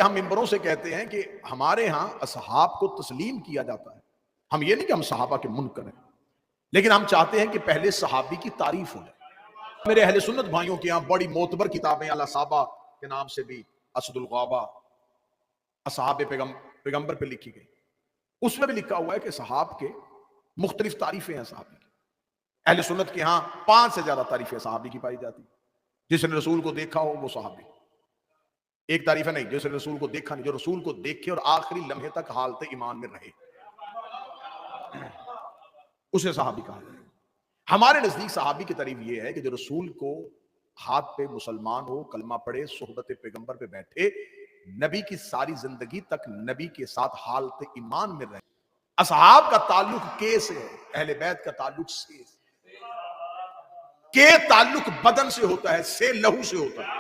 हम मिंबरों से कहते हैं कि हमारे यहां असहाब को तस्लीम किया जाता है। हम ये नहीं कि हम सहाबा के मुनकर हैं, लेकिन हम चाहते हैं कि पहले सहाबी की तारीफ हो जाए। मेरे अहले सुन्नत भाइयों के यहां बड़ी मोतबर किताबें अल साहबा के नाम से भी असदुल गाबा असहाब पैगंबर पे लिखी गई, उसमें भी लिखा हुआ है कि सहाब के मुख्तलिफ तारीफें हैं सहाबी की। अहले सुन्नत के यहां 5 से ज्यादा तारीफें सहाबी की पाई जाती। जिसने रसूल को देखा हो वो सहाबी। एक तारीफ है नहीं, जिसने रसूल को देखा नहीं, जो रसूल को देखे और आखिरी लम्हे तक हालत ईमान में रहे, उसे सहाबी कहा जाए। हमारे नजदीक सहाबी की तारीफ यह है कि जो रसूल को हाथ पे मुसलमान हो, कलमा पढ़े, सोहबत पैगंबर पे बैठे, नबी की सारी जिंदगी तक नबी के साथ हालत ईमान में रहे। असहाब का ताल्लुक के से है, अहले बैत का ताल्लुक से। के ताल्लुक बदन से होता है, से लहू से होता है।